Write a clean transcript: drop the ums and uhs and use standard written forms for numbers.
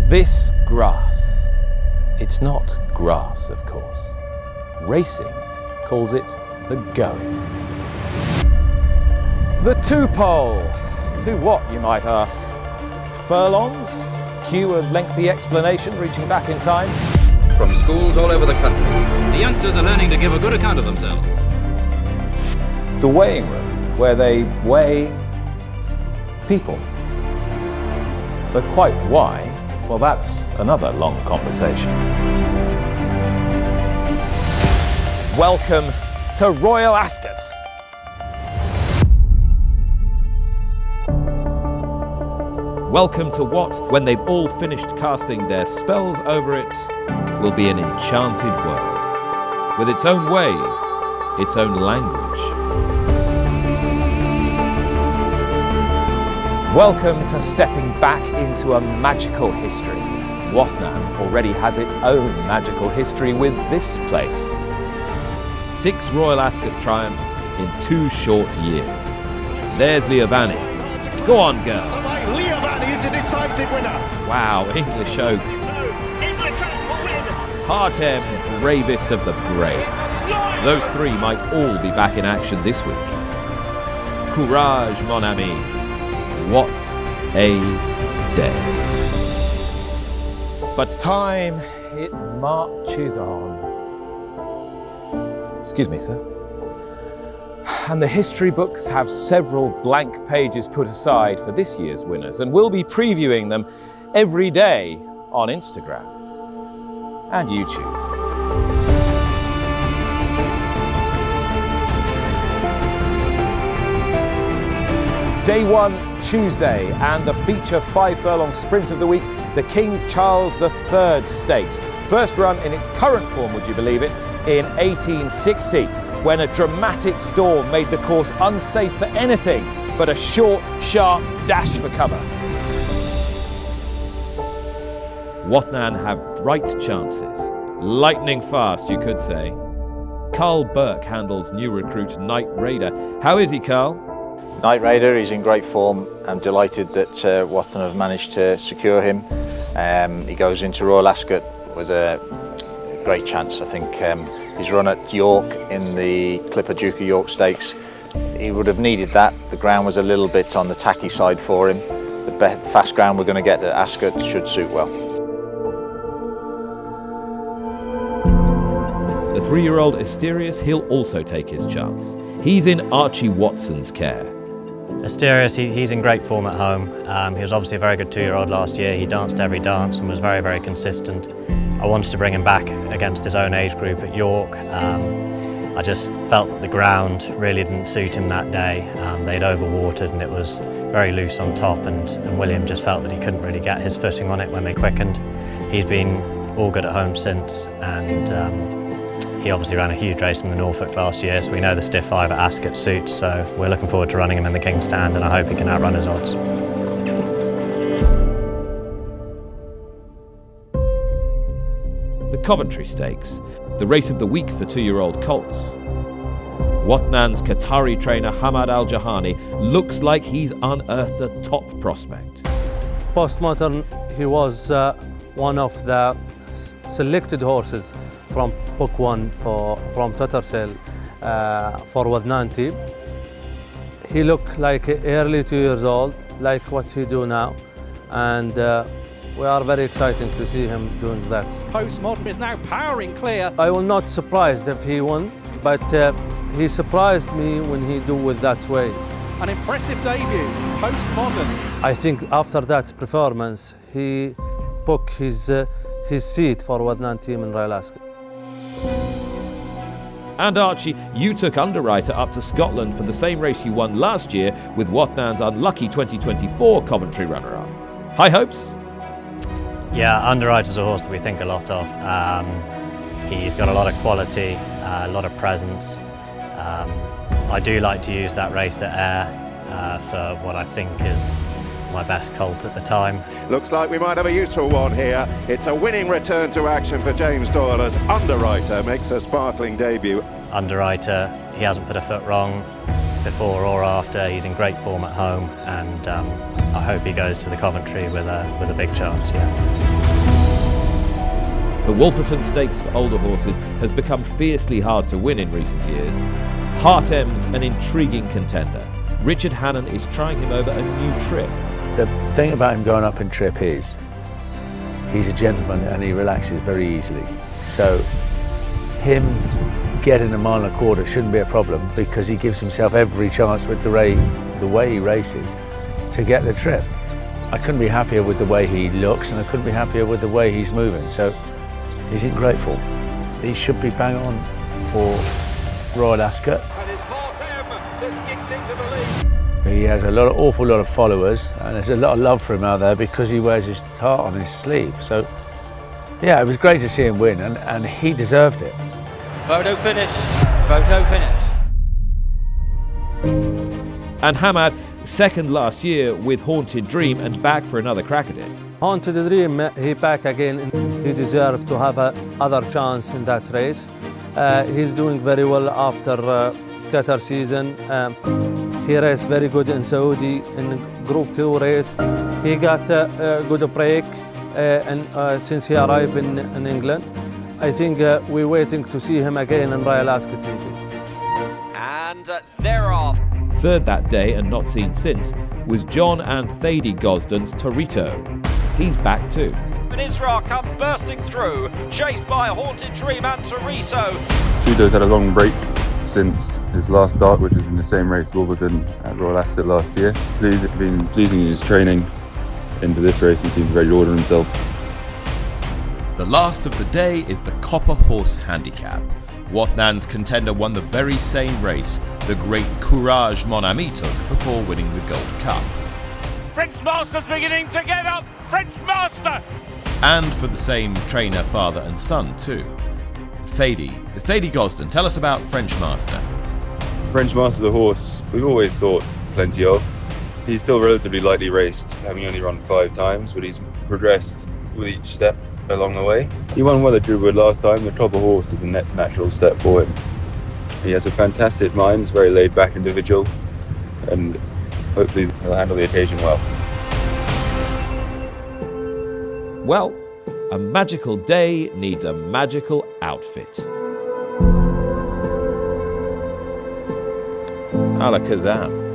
This grass, it's not grass, of course. Racing calls it the going. The two-pole. To what, you might ask? Furlongs? Cue a lengthy explanation reaching back in time? From schools all over the country, the youngsters are learning to give a good account of themselves. The weighing room, where they weigh people. But quite why? Well, that's another long conversation. Welcome to Royal Ascot. Welcome to what, when they've all finished casting their spells over it, will be an enchanted world, with its own ways, its own language. Welcome to stepping back into a magical history. Wathnan already has its own magical history with this place. 6 Royal Ascot triumphs in 2 short years. There's Al-Jehani. Go on, girl. Al-Jehani is a decisive winner. Wow, English oak. Haatem, bravest of the brave. Those 3 might all be back in action this week. Courage, mon ami. What a day. But time, it marches on. Excuse me, sir. And the history books have several blank pages put aside for this year's winners, and we'll be previewing them every day on Instagram and YouTube. Day 1, Tuesday, and the feature 5 furlong sprint of the week, the King Charles III Stakes. First run in its current form, would you believe it, in 1860, when a dramatic storm made the course unsafe for anything but a short, sharp dash for cover. Wathnan have bright chances. Lightning fast, you could say. Karl Burke handles new recruit Knight Raider. How is he, Karl? Knight Raider, he's in great form. I'm delighted that Wathnan have managed to secure him. He goes into Royal Ascot with a great chance. I think his run at York in the Clipper Duke of York Stakes, he would have needed that. The ground was a little bit on the tacky side for him. The fast ground we're going to get at Ascot should suit well. The 3-year-old Aesterius, he'll also take his chance. He's in Archie Watson's care. Aesterius, he's in great form at home. He was obviously a very good 2-year-old last year. He danced every dance and was very, very consistent. I wanted to bring him back against his own age group at York. I just felt the ground really didn't suit him that day. They'd overwatered and it was very loose on top, and William just felt that he couldn't really get his footing on it when they quickened. He's been all good at home since, and he obviously ran a huge race in the Norfolk last year, so we know the stiff 5 at Ascot suits, so we're looking forward to running him in the King's Stand, and I hope he can outrun his odds. The Coventry Stakes, the race of the week for 2-year-old colts. Wathnan's Qatari trainer Hamad Al-Jehani looks like he's unearthed a top prospect. Postmodern, he was one of the selected horses from Book 1 from Tattersall for Wathnan team. He looked like early 2 years old, like what he do now, and we are very excited to see him doing that. Postmodern is now powering clear. I will not surprised if he won, but he surprised me when he do with that way. An impressive debut, Postmodern. I think after that performance, he booked his seat for Wathnan team in Royal Ascot. And Archie, you took Underwriter up to Scotland for the same race you won last year with Wathnan's unlucky 2024 Coventry runner-up. High hopes? Yeah, Underwriter's a horse that we think a lot of. He's got a lot of quality, a lot of presence. I do like to use that race at Ayr for what I think is my best colt at the time. Looks like we might have a useful one here. It's a winning return to action for James Doyle as Underwriter makes a sparkling debut. Underwriter, he hasn't put a foot wrong. before or after. He's in great form at home, and I hope he goes to the Coventry with a big chance. Yeah. The Wolferton Stakes for older horses has become fiercely hard to win in recent years. Haatem's an intriguing contender. Richard Hannon is trying him over a new trip. The thing about him going up in trip is he's a gentleman and he relaxes very easily. So him getting a mile and a quarter shouldn't be a problem, because he gives himself every chance with the way he races to get the trip. I couldn't be happier with the way he looks, and I couldn't be happier with the way he's moving. So he's in great form. He should be bang on for Royal Ascot. And it's Haatem that's kicked into the lead. He has awful lot of followers, and there's a lot of love for him out there because he wears his heart on his sleeve. So yeah, it was great to see him win, and he deserved it. Photo finish. Photo finish. And Hamad, second last year with Haunted Dream and back for another crack at it. Haunted Dream, he back again. He deserved to have another chance in that race. He's doing very well after Qatar season. He raced very good in Saudi in Group 2 race. He got a good break since he arrived in England. I think we're waiting to see him again in Royal Ascot meeting. And thereafter. Third that day and not seen since was John and Thady Gosden's Torito. He's back too. And Israel comes bursting through, chased by Haunted Dream and Torito. Torito's had a long break since his last start, which was in the same race Wolverton at Royal Ascot last year. He's been pleasing in his training into this race and seems ready to order himself. The last of the day is the Copper Horse Handicap. Wathnan's contender won the very same race the great Courage Mon Ami took before winning the Gold Cup. French Master's beginning to get up! French Master! And for the same trainer, father and son too. Thady Gosden, tell us about French Master. French Master's a horse we've always thought plenty of. He's still relatively lightly raced, having only run 5 times, but he's progressed with each step along the way. He won well at Druidwood last time. The Copper Horse is a next natural step for him. He has a fantastic mind, he's a very laid back individual, and hopefully he'll handle the occasion well. Well, a magical day needs a magical outfit. Alakazam.